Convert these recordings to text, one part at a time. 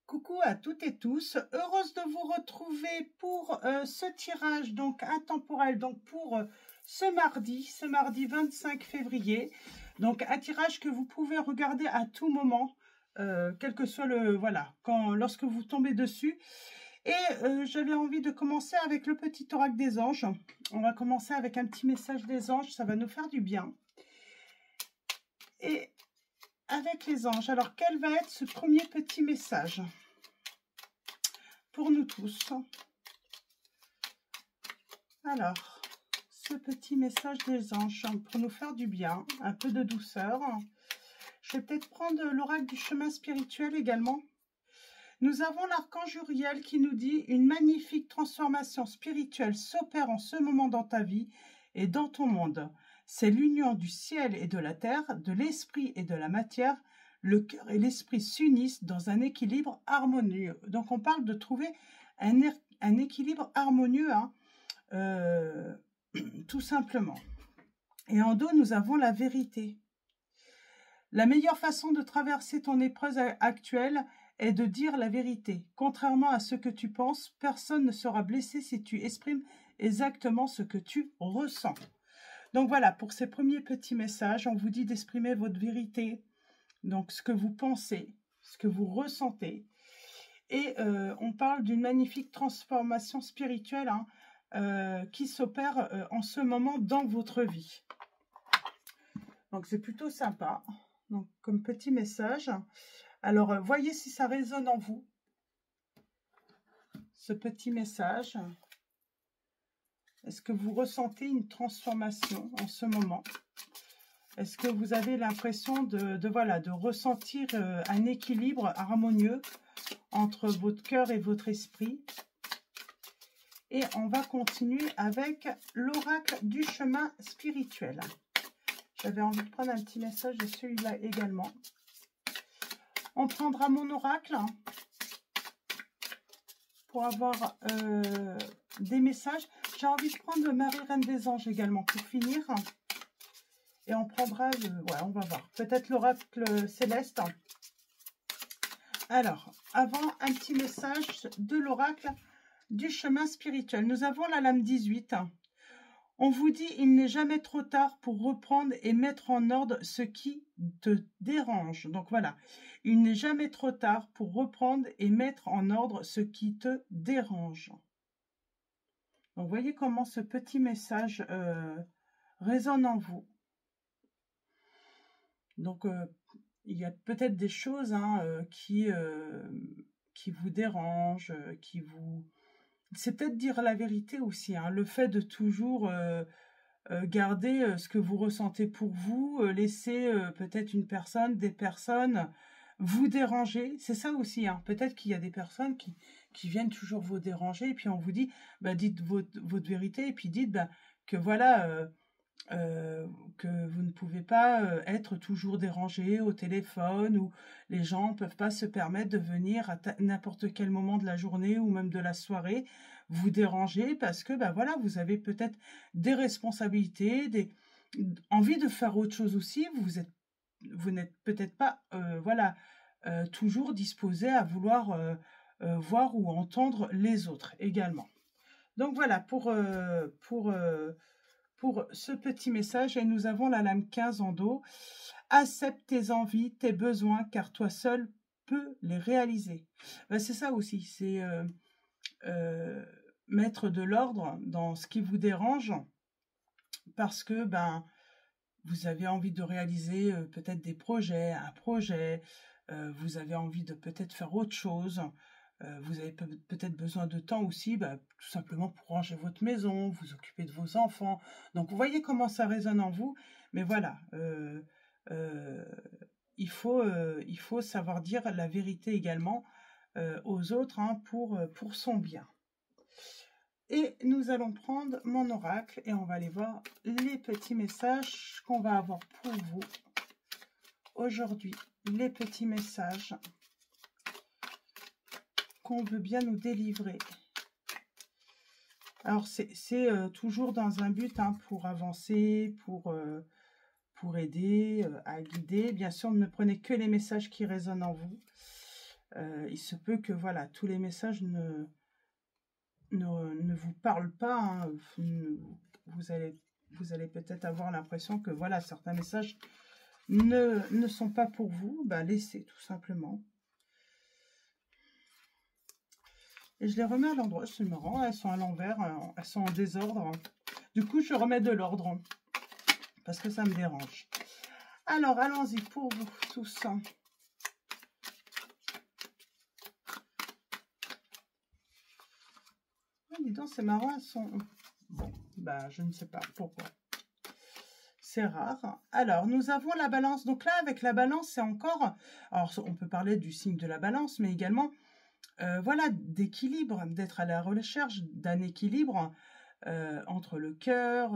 Coucou à toutes et tous, heureuse de vous retrouver pour ce tirage donc intemporel, donc pour ce mardi 25 février. Donc un tirage que vous pouvez regarder à tout moment, quel que soit lorsque vous tombez dessus. Et j'avais envie de commencer avec le petit oracle des anges. On va commencer avec un petit message des anges, ça va nous faire du bien. Et avec les anges, alors quel va être ce premier petit message pour nous tous? Alors, ce petit message des anges pour nous faire du bien, un peu de douceur. Je vais peut-être prendre l'oracle du chemin spirituel également. Nous avons l'archange Uriel qui nous dit « Une magnifique transformation spirituelle s'opère en ce moment dans ta vie et dans ton monde. C'est l'union du ciel et de la terre, de l'esprit et de la matière. Le cœur et l'esprit s'unissent dans un équilibre harmonieux. » Donc on parle de trouver un équilibre harmonieux, tout simplement. Et en dos, nous avons la vérité. La meilleure façon de traverser ton épreuve actuelle est de dire la vérité. Contrairement à ce que tu penses, personne ne sera blessé si tu exprimes exactement ce que tu ressens. Donc voilà, pour ces premiers petits messages, on vous dit d'exprimer votre vérité, donc ce que vous pensez, ce que vous ressentez. Et on parle d'une magnifique transformation spirituelle qui s'opère en ce moment dans votre vie. Donc c'est plutôt sympa, donc, comme petit message. Alors voyez si ça résonne en vous, ce petit message. Est-ce que vous ressentez une transformation en ce moment? Est-ce que vous avez l'impression de ressentir un équilibre harmonieux entre votre cœur et votre esprit? Et on va continuer avec l'oracle du chemin spirituel. J'avais envie de prendre un petit message de celui-là également. On prendra mon oracle pour avoir des messages. J'ai envie de prendre le Marie-Reine des Anges également pour finir. Et on prendra, on va voir, peut-être l'oracle céleste. Alors, avant, un petit message de l'oracle du chemin spirituel. Nous avons la lame 18. On vous dit, il n'est jamais trop tard pour reprendre et mettre en ordre ce qui te dérange. Donc voilà, il n'est jamais trop tard pour reprendre et mettre en ordre ce qui te dérange. Donc voyez comment ce petit message résonne en vous. Donc il y a peut-être des choses qui vous dérangent, c'est peut-être dire la vérité aussi, le fait de toujours garder ce que vous ressentez pour vous, laisser peut-être des personnes vous déranger, c'est ça aussi, peut-être qu'il y a des personnes qui viennent toujours vous déranger, et puis on vous dit, dites votre vérité, et puis dites que voilà, que vous ne pouvez pas être toujours dérangé au téléphone, ou les gens ne peuvent pas se permettre de venir à n'importe quel moment de la journée ou même de la soirée vous déranger, parce que voilà, vous avez peut-être des responsabilités, envie de faire autre chose aussi, vous n'êtes peut-être pas toujours disposé à vouloir voir ou entendre les autres également. Donc voilà pour ce petit message. Et nous avons la lame 15 en dos. Accepte tes envies, tes besoins, car toi seul peux les réaliser. C'est ça aussi, c'est mettre de l'ordre dans ce qui vous dérange, parce que vous avez envie de réaliser peut-être des projets, un projet, vous avez envie de peut-être faire autre chose. Vous avez peut-être besoin de temps aussi, tout simplement pour ranger votre maison, vous occuper de vos enfants. Donc, vous voyez comment ça résonne en vous. Mais voilà, il faut savoir dire la vérité également aux autres pour son bien. Et nous allons prendre mon oracle et on va aller voir les petits messages qu'on va avoir pour vous aujourd'hui. Les petits messages qu'on veut bien nous délivrer. Alors c'est toujours dans un but pour avancer, pour aider, à guider. Bien sûr, ne prenez que les messages qui résonnent en vous. Il se peut que voilà, tous les messages ne vous parlent pas. Hein. Vous allez peut-être avoir l'impression que voilà, certains messages ne sont pas pour vous. Bah, laissez tout simplement. Et je les remets à l'endroit. C'est marrant, elles sont à l'envers, elles sont en désordre. Du coup, je remets de l'ordre parce que ça me dérange. Alors, allons-y pour vous tous. Oh, dis donc, c'est marrant, elles sont... Bon, bah, je ne sais pas pourquoi. C'est rare. Alors, nous avons la balance. Donc là, avec la balance, c'est encore... Alors, on peut parler du signe de la balance, mais également, voilà, d'équilibre, d'être à la recherche d'un équilibre entre le cœur,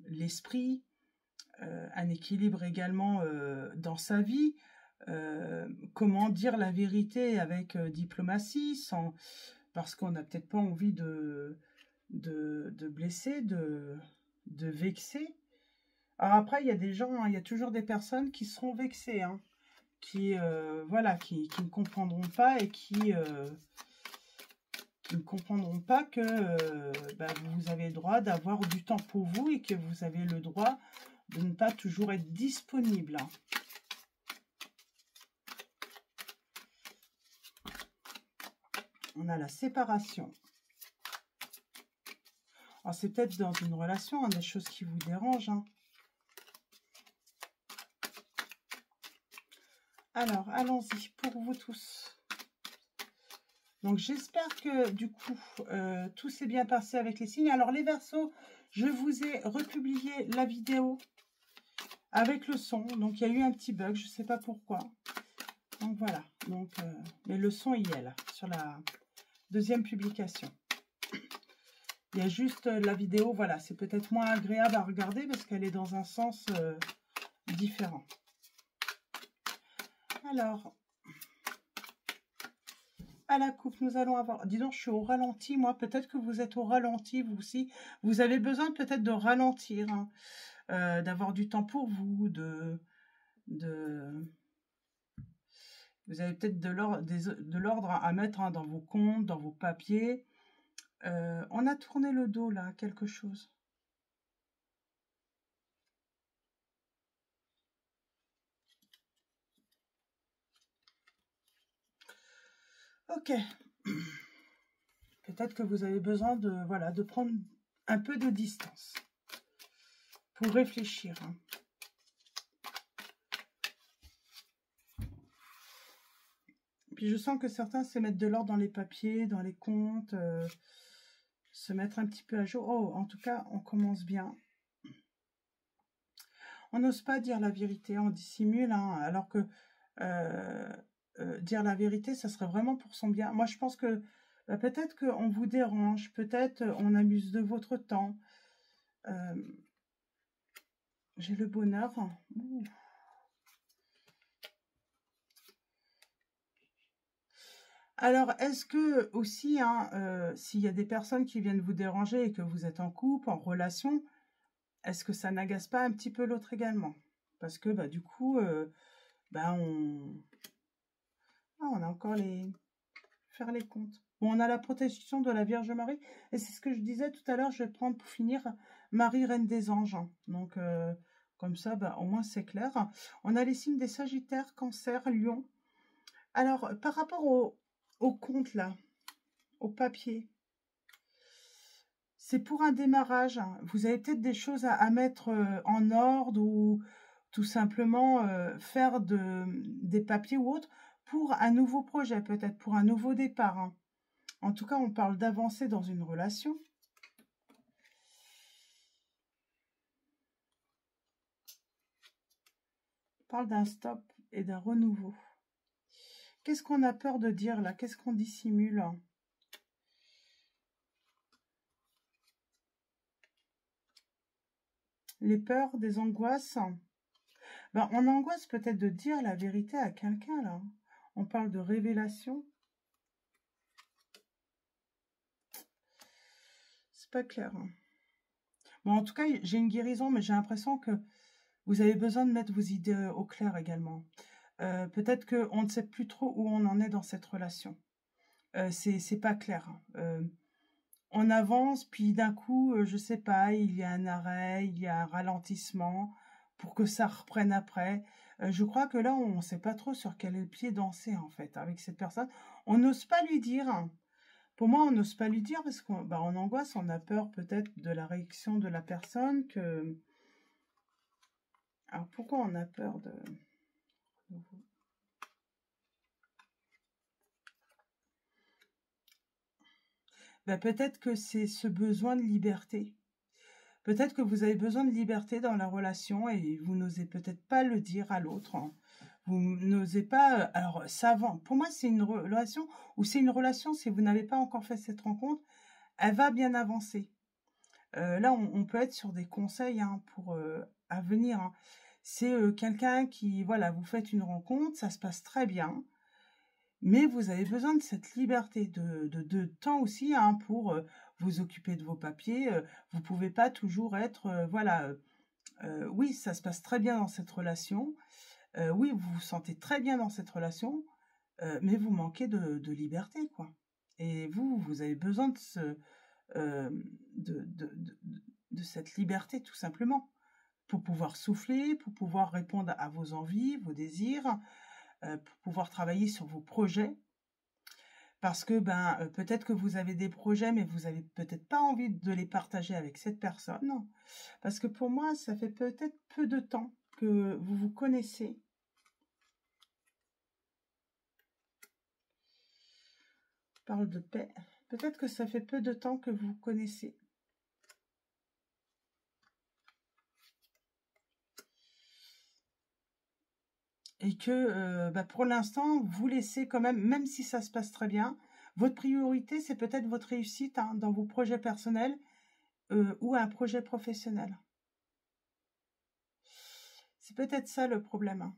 l'esprit, un équilibre également dans sa vie, comment dire la vérité avec diplomatie, sans, parce qu'on n'a peut-être pas envie de blesser, de vexer. Alors après, il y a des gens, hein, il y a toujours des personnes qui seront vexées, hein, qui voilà, qui ne comprendront pas et qui ne comprendront pas que bah, vous avez le droit d'avoir du temps pour vous et que vous avez le droit de ne pas toujours être disponible. On a la séparation. Alors, c'est peut-être dans une relation, hein, des choses qui vous dérangent. Hein. Alors, allons-y pour vous tous. Donc, j'espère que, du coup, tout s'est bien passé avec les signes. Alors, les Verseaux, je vous ai republié la vidéo avec le son. Donc, il y a eu un petit bug, je ne sais pas pourquoi. Donc, voilà. Donc, mais le son y est là, sur la deuxième publication. Il y a juste la vidéo, voilà, c'est peut-être moins agréable à regarder parce qu'elle est dans un sens différent. Alors, à la coupe, nous allons avoir... Dis donc, je suis au ralenti, moi. Peut-être que vous êtes au ralenti, vous aussi. Vous avez besoin peut-être de ralentir, hein, d'avoir du temps pour vous, Vous avez peut-être de l'ordre à mettre hein, dans vos comptes, dans vos papiers. On a tourné le dos, là, quelque chose. Ok. Peut-être que vous avez besoin de, voilà, de prendre un peu de distance pour réfléchir. Hein. Puis je sens que certains se mettent de l'ordre dans les papiers, dans les comptes, se mettre un petit peu à jour. Oh, en tout cas, on commence bien. On n'ose pas dire la vérité, on dissimule, hein, alors que dire la vérité, ça serait vraiment pour son bien. Moi, je pense que peut-être qu'on vous dérange, peut-être on abuse de votre temps. J'ai le bonheur. Ouh. Alors, est-ce que aussi, hein, s'il y a des personnes qui viennent vous déranger et que vous êtes en couple, en relation, est-ce que ça n'agace pas un petit peu l'autre également? Parce que bah, du coup, bah, on a encore faire les comptes. Bon, on a la protection de la Vierge Marie. Et c'est ce que je disais tout à l'heure, je vais prendre pour finir Marie, Reine des Anges. Donc, comme ça, bah, au moins c'est clair. On a les signes des Sagittaires, Cancer, Lion. Alors, par rapport au compte là, au papier, c'est pour un démarrage. Vous avez peut-être des choses à mettre en ordre ou tout simplement faire des papiers ou autres pour un nouveau projet, peut-être pour un nouveau départ. Hein. En tout cas, on parle d'avancer dans une relation. On parle d'un stop et d'un renouveau. Qu'est-ce qu'on a peur de dire là? Qu'est-ce qu'on dissimule? Les peurs, des angoisses. Ben, on angoisse peut-être de dire la vérité à quelqu'un là. On parle de révélation. C'est pas clair. Hein. Bon, en tout cas, j'ai une guérison, mais j'ai l'impression que vous avez besoin de mettre vos idées au clair également. peut-être qu'on ne sait plus trop où on en est dans cette relation. C'est pas clair. On avance, puis d'un coup, je sais pas, il y a un arrêt, il y a un ralentissement pour que ça reprenne après. Je crois que là, on ne sait pas trop sur quel pied danser, en fait, avec cette personne. On n'ose pas lui dire. Pour moi, on n'ose pas lui dire parce qu'on on angoisse, on a peur peut-être de la réaction de la personne. Alors, pourquoi on a peur de... peut-être que c'est ce besoin de liberté. Peut-être que vous avez besoin de liberté dans la relation et vous n'osez peut-être pas le dire à l'autre. Vous n'osez pas... Alors, ça va. Pour moi, c'est une relation ou c'est une relation, si vous n'avez pas encore fait cette rencontre, elle va bien avancer. Là, on peut être sur des conseils pour à venir. C'est quelqu'un qui, voilà, vous faites une rencontre, ça se passe très bien. Mais vous avez besoin de cette liberté, de temps aussi pour vous occuper de vos papiers. Vous pouvez pas toujours être, voilà, oui, ça se passe très bien dans cette relation. Oui, vous vous sentez très bien dans cette relation, mais vous manquez de liberté, quoi. Et vous avez besoin de cette liberté, tout simplement, pour pouvoir souffler, pour pouvoir répondre à vos envies, vos désirs, pour pouvoir travailler sur vos projets. Parce que peut-être que vous avez des projets, mais vous avez peut-être pas envie de les partager avec cette personne. Parce que pour moi, ça fait peut-être peu de temps que vous vous connaissez. Je parle de paix. Peut-être que ça fait peu de temps que vous vous connaissez. Et que pour l'instant, vous laissez quand même si ça se passe très bien, votre priorité, c'est peut-être votre réussite dans vos projets personnels ou un projet professionnel. C'est peut-être ça le problème.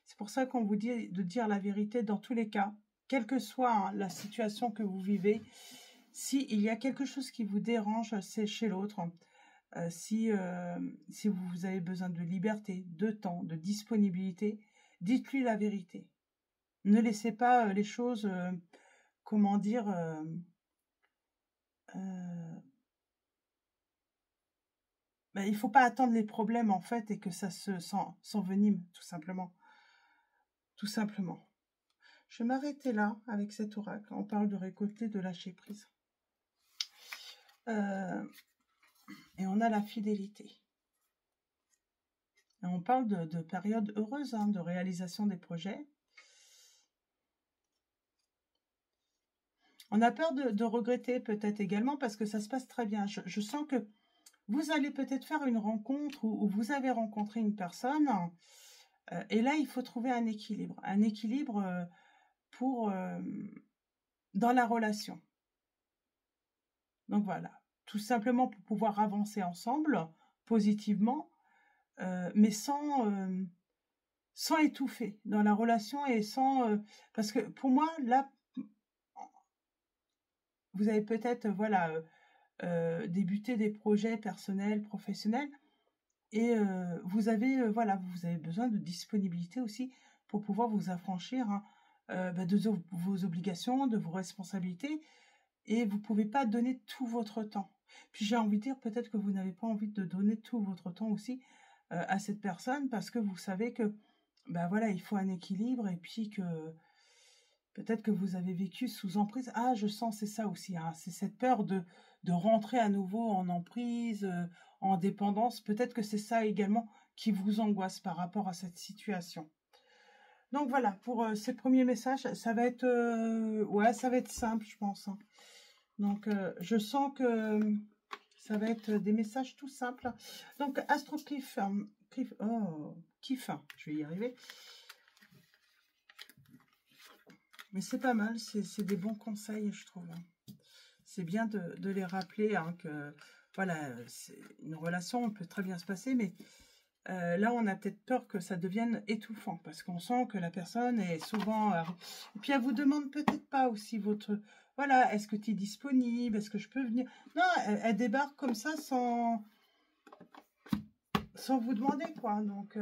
C'est pour ça qu'on vous dit de dire la vérité dans tous les cas, quelle que soit la situation que vous vivez. S'il y a quelque chose qui vous dérange, c'est chez l'autre. Si vous avez besoin de liberté, de temps, de disponibilité, dites-lui la vérité. Ne laissez pas les choses, comment dire, il faut pas attendre les problèmes en fait et que ça s'envenime, tout simplement. Tout simplement. Je vais m'arrêter là avec cet oracle. On parle de récolter, de lâcher prise. Et on a la fidélité. Et on parle de période heureuse, de réalisation des projets. On a peur de regretter peut-être également parce que ça se passe très bien. Je sens que vous allez peut-être faire une rencontre où vous avez rencontré une personne et là, il faut trouver un équilibre. Un équilibre dans la relation. Donc voilà, tout simplement pour pouvoir avancer ensemble positivement, mais sans étouffer dans la relation et sans... parce que pour moi, là, vous avez peut-être débuté des projets personnels, professionnels, et vous avez besoin de disponibilité aussi pour pouvoir vous affranchir de vos obligations, de vos responsabilités, et vous ne pouvez pas donner tout votre temps. Puis j'ai envie de dire peut-être que vous n'avez pas envie de donner tout votre temps aussi à cette personne parce que vous savez que il faut un équilibre et puis que peut-être que vous avez vécu sous emprise. Ah, je sens, c'est ça aussi, c'est cette peur de rentrer à nouveau en emprise, en dépendance. Peut-être que c'est ça également qui vous angoisse par rapport à cette situation. Donc voilà, pour ces premiers messages, ça va être ça va être simple, je pense. Donc je sens que ça va être des messages tout simples. Donc Astro Cliff, Kiff, je vais y arriver. Mais c'est pas mal, c'est des bons conseils, je trouve. C'est bien de les rappeler que voilà, une relation peut très bien se passer, mais là, on a peut-être peur que ça devienne étouffant parce qu'on sent que la personne est souvent... et puis, elle vous demande peut-être pas aussi votre... Voilà, est-ce que tu es disponible? Est-ce que je peux venir? Non, elle débarque comme ça sans vous demander, quoi. Donc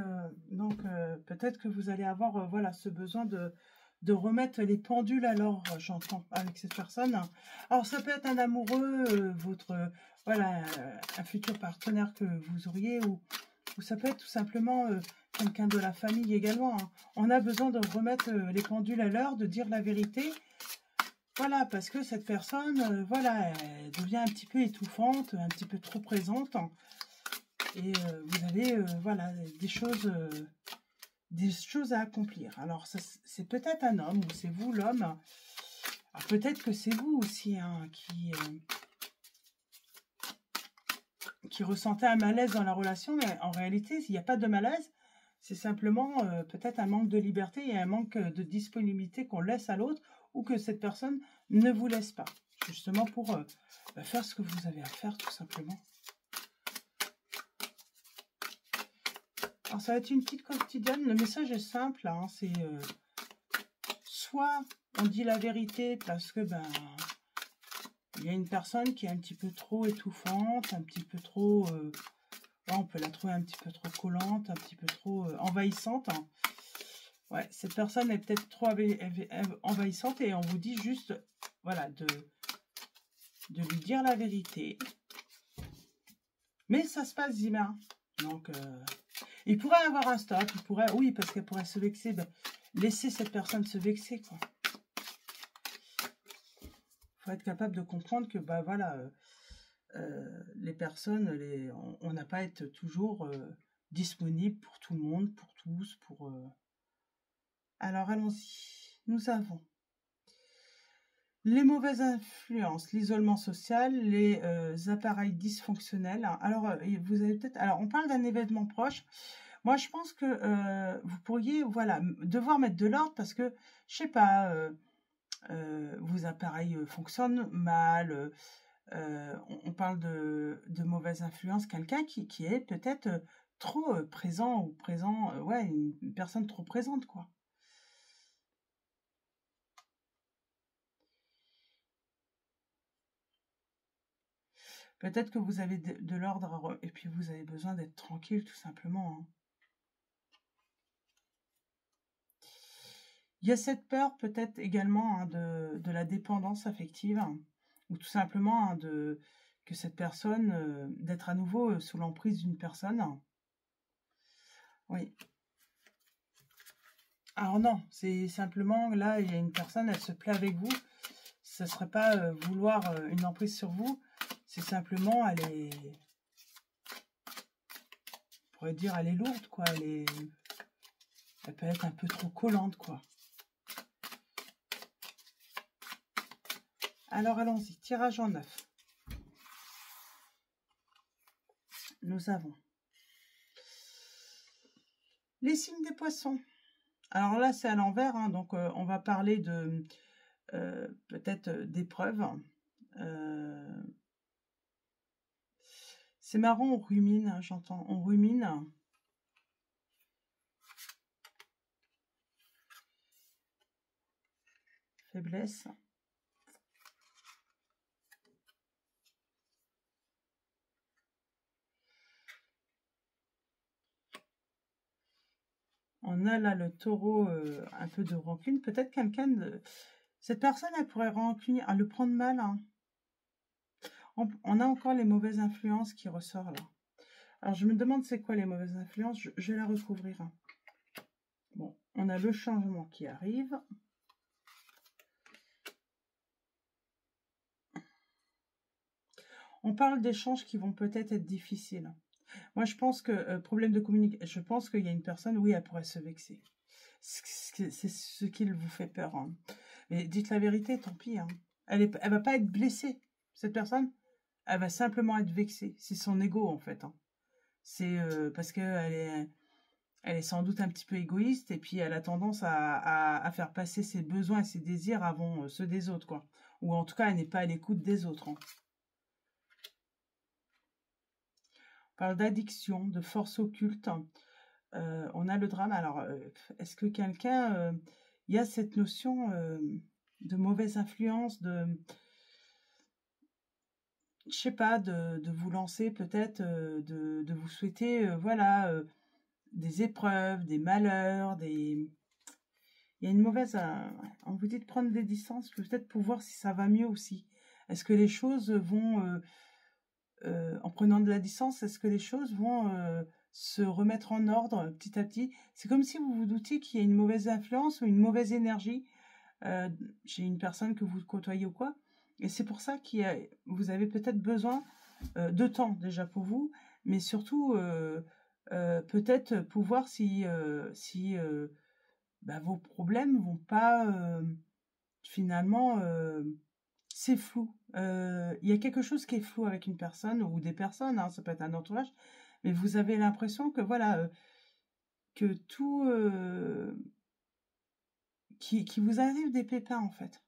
peut-être que vous allez avoir, voilà, ce besoin de remettre les pendules à l'heure, j'entends, avec cette personne. Alors, ça peut être un amoureux, voilà, un futur partenaire que vous auriez, ou ça peut être tout simplement quelqu'un de la famille également, hein. On a besoin de remettre les pendules à l'heure, de dire la vérité. Voilà, parce que cette personne, voilà, elle devient un petit peu étouffante, un petit peu trop présente. Et vous avez, voilà, des choses à accomplir. Alors, c'est peut-être un homme, ou c'est vous l'homme. Alors, peut-être que c'est vous aussi, hein, qui ressentez un malaise dans la relation, mais en réalité, s'il n'y a pas de malaise, c'est simplement peut-être un manque de liberté et un manque de disponibilité qu'on laisse à l'autre, ou que cette personne ne vous laisse pas, justement pour faire ce que vous avez à faire, tout simplement. Alors, ça va être une petite quotidienne. Le message est simple, hein, c'est soit on dit la vérité parce que il y a une personne qui est un petit peu trop étouffante, un petit peu trop, on peut la trouver un petit peu trop collante, un petit peu trop envahissante, hein. Ouais, cette personne est peut-être trop envahissante, et on vous dit juste, voilà, de lui dire la vérité. Mais ça se passe bien. Donc, il pourrait avoir un stop, il pourrait, oui, parce qu'elle pourrait se vexer. Laissez cette personne se vexer, quoi. Faut être capable de comprendre que, voilà, les personnes, on n'a pas à être toujours disponible pour tout le monde, pour tous, pour... Alors, allons-y. Nous avons les mauvaises influences, l'isolement social, les appareils dysfonctionnels. Alors, vous avez peut-être... Alors, on parle d'un événement proche. Moi, je pense que vous pourriez, voilà, devoir mettre de l'ordre, parce que, je sais pas, vos appareils fonctionnent mal. On parle de mauvaise influence, quelqu'un qui est peut-être trop présent, ou présent, ouais, une personne trop présente, quoi. Peut-être que vous avez de l'ordre, et puis vous avez besoin d'être tranquille, tout simplement, hein. Il y a cette peur peut-être également, hein, de la dépendance affective, hein, ou tout simplement, hein, que cette personne, d'être à nouveau sous l'emprise d'une personne. Oui. Alors non, c'est simplement, là, il y a une personne, elle se plaît avec vous. Ce ne serait pas vouloir une emprise sur vous. C'est simplement, on pourrait dire, elle est lourde, quoi. Elle peut être un peu trop collante, quoi. Alors, allons-y. Tirage en 9. Nous avons les signes des poissons. Alors là, c'est à l'envers, hein, donc on va parler de peut-être d'épreuves. C'est marrant, on rumine, hein, j'entends. On rumine. Faiblesse. On a là le taureau, un peu de rancune. Peut-être quelqu'un de... Cette personne, elle pourrait rancunier, à le prendre mal, hein. On a encore les mauvaises influences qui ressortent là. Alors, je me demande c'est quoi les mauvaises influences. Je vais la recouvrir, hein. Bon, on a le changement qui arrive. On parle d'échanges qui vont peut-être être difficiles. Moi, je pense que, problème de communication, je pense qu'il y a une personne, oui, elle pourrait se vexer. C'est ce qui vous fait peur, hein. Mais dites la vérité, tant pis, hein. Elle va pas être blessée, cette personne. Elle va simplement être vexée. C'est son ego, en fait, hein. C'est parce qu'elle est sans doute un petit peu égoïste, et puis elle a tendance à faire passer ses besoins et ses désirs avant ceux des autres, quoi. Ou en tout cas, elle n'est pas à l'écoute des autres, hein. On parle d'addiction, de force occulte. On a le drame. Alors, est-ce que quelqu'un... il y a cette notion de mauvaise influence, je sais pas, de vous lancer peut-être, de vous souhaiter, voilà, des épreuves, des malheurs, des... Il y a une mauvaise... ouais, on vous dit de prendre des distances, peut-être pour voir si ça va mieux aussi. Est-ce que les choses vont... en prenant de la distance, est-ce que les choses vont se remettre en ordre petit à petit? C'est comme si vous vous doutiez qu'il y a une mauvaise influence ou une mauvaise énergie chez une personne que vous côtoyez ou quoi. Et c'est pour ça que vous avez peut-être besoin de temps déjà pour vous, mais surtout peut-être pour voir si bah, vos problèmes vont pas finalement... c'est flou. Il y a quelque chose qui est flou avec une personne ou des personnes, hein, ça peut être un entourage, mais vous avez l'impression que voilà, que tout... qui vous arrive des pépins en fait.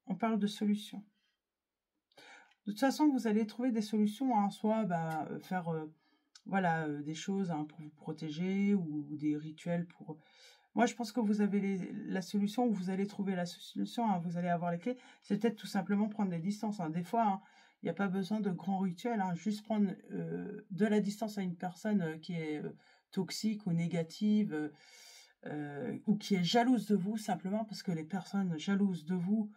On parle de solutions. De toute façon, vous allez trouver des solutions, hein, soit bah, faire voilà, des choses hein, pour vous protéger ou des rituels pour... Moi, je pense que vous avez la solution, ou vous allez trouver la solution, hein, vous allez avoir les clés. C'est peut-être tout simplement prendre des distances. Hein. Des fois, hein, il n'y a pas besoin de grands rituels. Hein, juste prendre de la distance à une personne qui est toxique ou négative ou qui est jalouse de vous, simplement parce que les personnes jalouses de vous,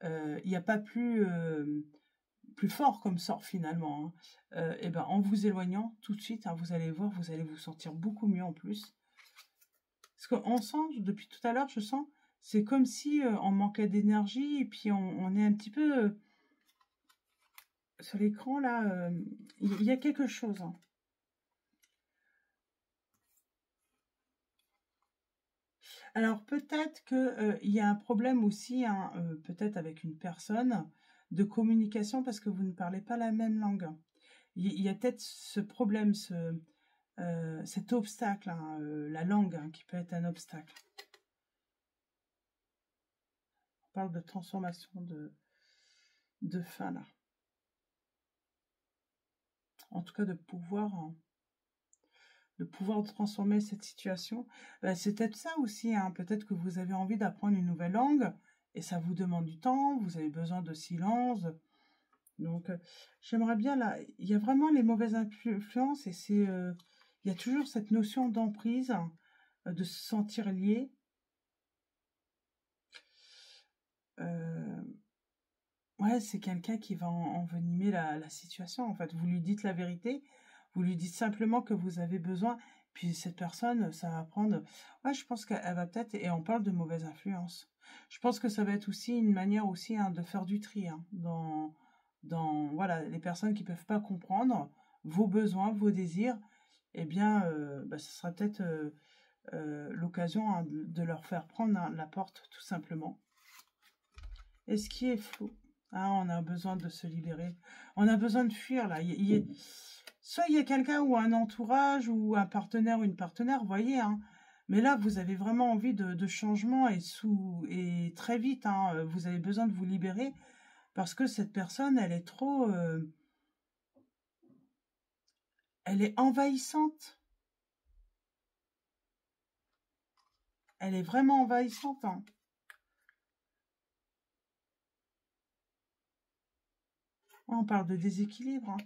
il n'y a pas plus fort comme sort finalement. Hein. Et ben, en vous éloignant tout de suite, hein, vous allez voir, vous allez vous sentir beaucoup mieux en plus. Parce qu'on sent, depuis tout à l'heure, je sens, c'est comme si on manquait d'énergie et puis on est un petit peu sur l'écran là. Il y a quelque chose. Hein. Alors peut-être que il y a un problème aussi, hein, peut-être avec une personne de communication parce que vous ne parlez pas la même langue. Il y a peut-être ce problème, cet obstacle, hein, la langue, hein, qui peut être un obstacle. On parle de transformation de fin là. En tout cas, de pouvoir transformer cette situation. C'est peut-être ça aussi, hein. Peut-être que vous avez envie d'apprendre une nouvelle langue et ça vous demande du temps, vous avez besoin de silence. Donc, j'aimerais bien, là, il y a vraiment les mauvaises influences et il y a toujours cette notion d'emprise, de se sentir lié. Ouais, c'est quelqu'un qui va envenimer la situation, en fait. Vous lui dites la vérité, vous lui dites simplement que vous avez besoin, puis cette personne, ça va prendre... Ouais, je pense qu'elle va peut-être... Et on parle de mauvaise influence. Je pense que ça va être aussi une manière aussi hein, de faire du tri hein, dans voilà, les personnes qui peuvent pas comprendre vos besoins, vos désirs. Eh bien, bah, ce sera peut-être l'occasion hein, de leur faire prendre hein, la porte, tout simplement. Et ce qui est flou. Ah, on a besoin de se libérer. On a besoin de fuir, là. Soit il y a quelqu'un ou un entourage ou un partenaire ou une partenaire, vous voyez, hein. Mais là, vous avez vraiment envie de changement et très vite, hein, vous avez besoin de vous libérer parce que cette personne, elle est trop... elle est envahissante. Elle est vraiment envahissante, hein. On parle de déséquilibre, hein.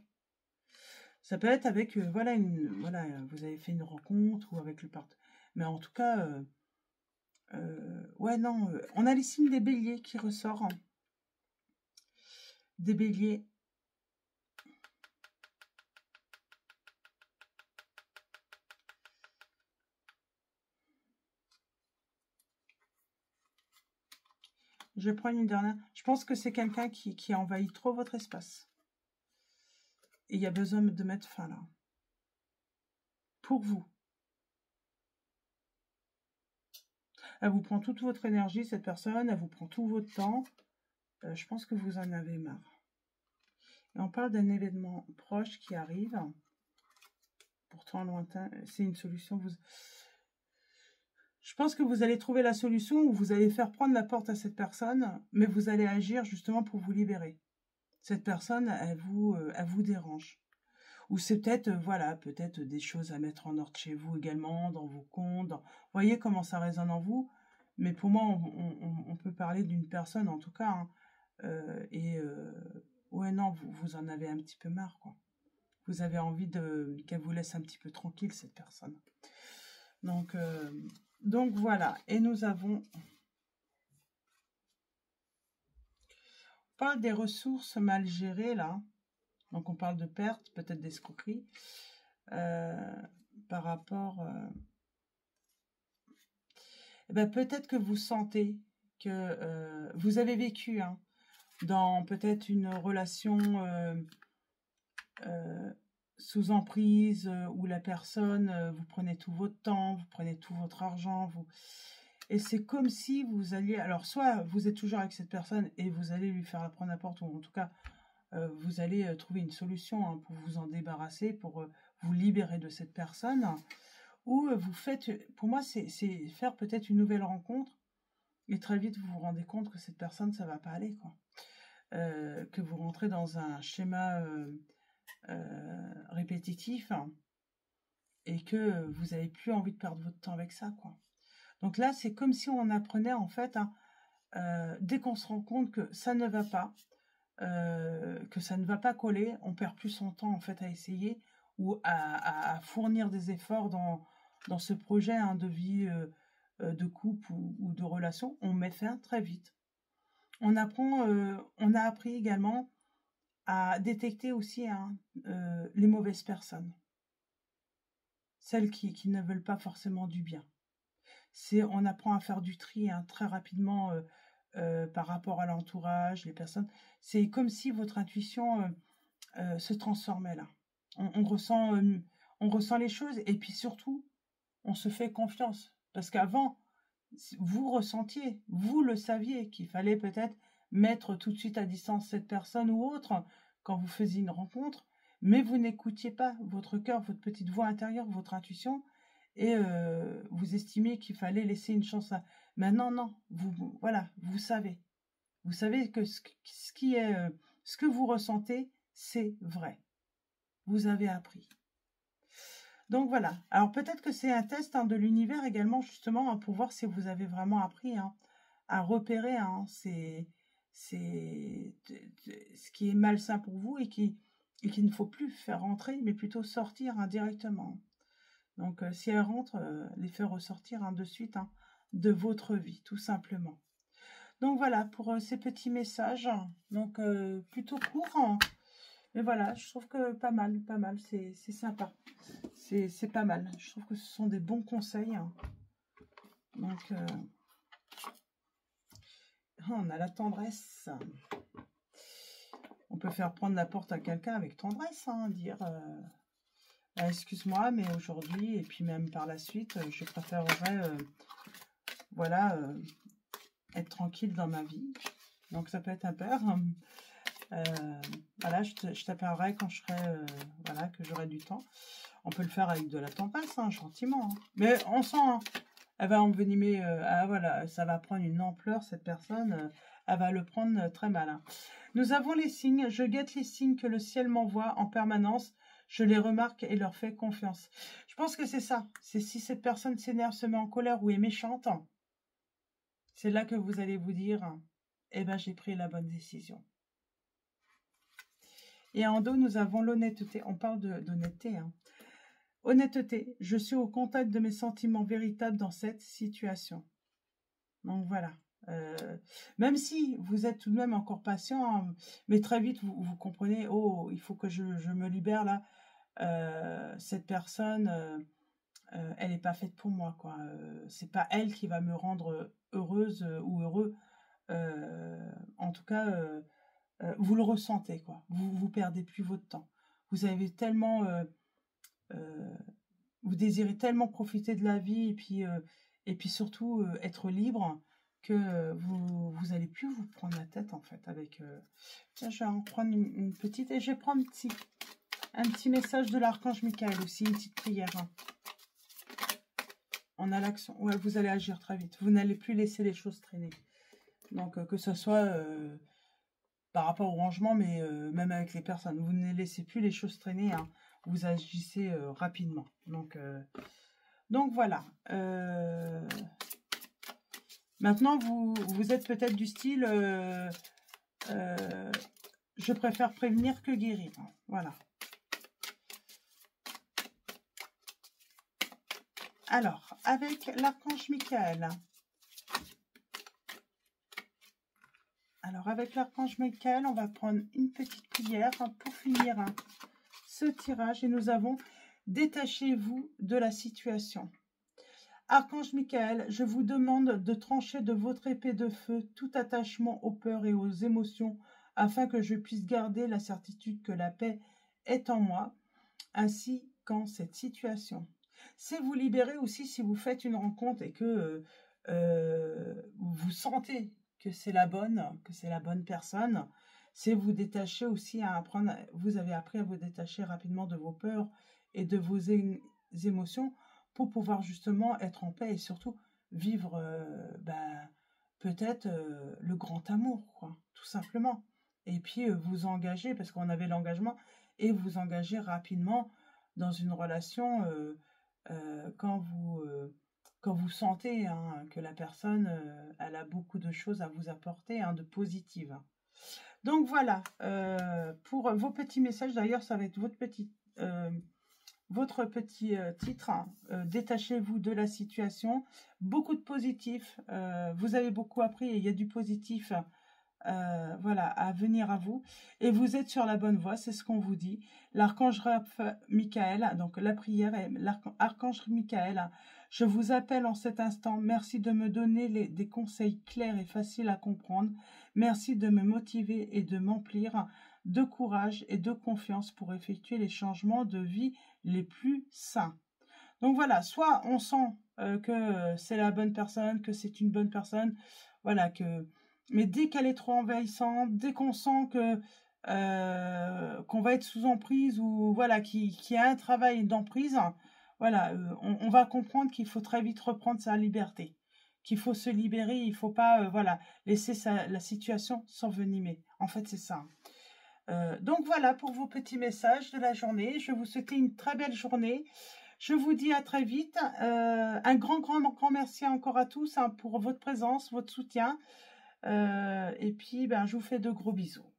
Ça peut être avec, voilà, vous avez fait une rencontre ou avec le partenaire. Mais en tout cas, ouais, non, on a les signes des béliers qui ressortent. Hein. Des béliers. Je prends une dernière. Je pense que c'est quelqu'un qui a envahi trop votre espace. Et il y a besoin de mettre fin là. Pour vous. Elle vous prend toute votre énergie, cette personne. Elle vous prend tout votre temps. Je pense que vous en avez marre. Et on parle d'un événement proche qui arrive. Pourtant lointain. C'est une solution. Je pense que vous allez trouver la solution où vous allez faire prendre la porte à cette personne, mais vous allez agir justement pour vous libérer. Cette personne, elle vous dérange. Ou c'est peut-être, voilà, peut-être des choses à mettre en ordre chez vous également, dans vos comptes. Voyez comment ça résonne en vous. Mais pour moi, on peut parler d'une personne, en tout cas, hein, ouais, non, vous en avez un petit peu marre, quoi. Vous avez envie qu'elle vous laisse un petit peu tranquille, cette personne. Donc voilà. Et nous avons... On parle des ressources mal gérées, là. Donc, on parle de pertes, peut-être d'escroquerie. Par rapport... eh ben, peut-être que vous sentez que vous avez vécu hein, dans peut-être une relation sous emprise où la personne, vous prenez tout votre temps, vous prenez tout votre argent, et c'est comme si vous alliez... Alors, soit vous êtes toujours avec cette personne et vous allez lui faire prendre la porte, ou en tout cas, vous allez trouver une solution hein, pour vous en débarrasser, pour vous libérer de cette personne. Ou vous faites... Pour moi, c'est faire peut-être une nouvelle rencontre. Et très vite, vous vous rendez compte que cette personne, ça va pas aller, quoi. Que vous rentrez dans un schéma répétitif hein, et que vous n'avez plus envie de perdre votre temps avec ça, quoi. Donc là, c'est comme si on apprenait, en fait, hein, dès qu'on se rend compte que ça ne va pas, que ça ne va pas coller, on perd plus son temps, en fait, à essayer ou à fournir des efforts dans ce projet hein, de vie, de couple ou de relation. On met fin très vite. On a appris également à détecter aussi hein, les mauvaises personnes. Celles qui ne veulent pas forcément du bien. On apprend à faire du tri hein, très rapidement par rapport à l'entourage, les personnes. C'est comme si votre intuition se transformait là. On ressent les choses et puis surtout, on se fait confiance. Parce qu'avant, vous ressentiez, vous le saviez qu'il fallait peut-être mettre tout de suite à distance cette personne ou autre quand vous faisiez une rencontre, mais vous n'écoutiez pas votre cœur, votre petite voix intérieure, votre intuition, et vous estimiez qu'il fallait laisser une chance à... Maintenant, non, voilà, vous savez. Vous savez que ce que vous ressentez, c'est vrai. Vous avez appris. Donc voilà. Alors peut-être que c'est un test hein, de l'univers également, justement, hein, pour voir si vous avez vraiment appris hein, à repérer hein, ce qui est malsain pour vous et qu'il ne faut plus faire rentrer, mais plutôt sortir hein, directement. Donc si elle rentre, les faire ressortir hein, de suite hein, de votre vie, tout simplement. Donc voilà pour ces petits messages. Donc plutôt courts. Hein. Mais voilà, je trouve que pas mal, c'est sympa. C'est pas mal. Je trouve que ce sont des bons conseils. Hein. Donc, on a la tendresse. On peut faire prendre la porte à quelqu'un avec tendresse, hein, dire excuse-moi, mais aujourd'hui, et puis même par la suite, je préférerais voilà, être tranquille dans ma vie. Donc ça peut être un père. Voilà, je t'appellerai quand je serai, voilà, que j'aurai du temps. On peut le faire avec de la tendresse, hein, gentiment. Hein. Mais on sent, hein, elle va envenimer, ah voilà, ça va prendre une ampleur, cette personne, elle va le prendre très mal. Hein. Nous avons les signes, je guette les signes que le ciel m'envoie en permanence, je les remarque et leur fais confiance. Je pense que c'est ça, c'est si cette personne s'énerve, se met en colère ou est méchante, c'est là que vous allez vous dire, eh ben j'ai pris la bonne décision. Et en dos, nous avons l'honnêteté, on parle d'honnêteté, hein. Honnêteté, je suis au contact de mes sentiments véritables dans cette situation. Donc voilà. Même si vous êtes tout de même encore patient, hein, mais très vite vous comprenez, oh, il faut que je me libère là. Cette personne, elle n'est pas faite pour moi, quoi. C'est pas elle qui va me rendre heureuse ou heureux. En tout cas, vous le ressentez, quoi. Vous perdez plus votre temps. Vous avez tellement vous désirez tellement profiter de la vie et puis surtout être libre que vous allez plus vous prendre la tête en fait avec... Tiens, je vais en prendre une petite et je vais prendre un petit message de l'archange Michael aussi, une petite prière. Hein. On a l'action. Ouais, vous allez agir très vite. Vous n'allez plus laisser les choses traîner. Donc que ce soit par rapport au rangement, mais même avec les personnes, vous ne laissez plus les choses traîner. Hein. Vous agissez rapidement. Donc voilà. Maintenant, vous êtes peut-être du style je préfère prévenir que guérir. Voilà. Alors, avec l'archange Michael. Alors, avec l'archange Michael, on va prendre une petite prière pour finir ce tirage. Et nous avons « Détachez-vous de la situation ». Archange Michael, je vous demande de trancher de votre épée de feu tout attachement aux peurs et aux émotions afin que je puisse garder la certitude que la paix est en moi, ainsi qu'en cette situation. C'est vous libérer aussi si vous faites une rencontre et que vous sentez que c'est la bonne personne. C'est vous détacher aussi à apprendre. Vous avez appris à vous détacher rapidement de vos peurs et de vos émotions pour pouvoir justement être en paix et surtout vivre peut-être le grand amour, quoi, tout simplement. Et puis vous engager, parce qu'on avait l'engagement, et vous engager rapidement dans une relation quand vous sentez que la personne elle a beaucoup de choses à vous apporter, de positives. Donc voilà, pour vos petits messages, d'ailleurs ça va être votre petit titre, détachez-vous de la situation, beaucoup de positif, vous avez beaucoup appris et il y a du positif voilà, à venir à vous, et vous êtes sur la bonne voie, c'est ce qu'on vous dit. L'archange Michael, donc la prière est l'archange Michael, je vous appelle en cet instant, merci de me donner des conseils clairs et faciles à comprendre, merci de me motiver et de m'emplir de courage et de confiance pour effectuer les changements de vie les plus sains. Donc voilà, soit on sent que c'est la bonne personne, que c'est une bonne personne, voilà, mais dès qu'elle est trop envahissante, dès qu'on sent que qu'on va être sous emprise ou voilà, qu'il y a un travail d'emprise, voilà, on va comprendre qu'il faut très vite reprendre sa liberté, qu'il faut se libérer, il ne faut pas voilà, laisser la situation s'envenimer. En fait, c'est ça. Donc voilà pour vos petits messages de la journée. Je vous souhaite une très belle journée. Je vous dis à très vite. Un grand merci encore à tous pour votre présence, votre soutien. Et puis, je vous fais de gros bisous.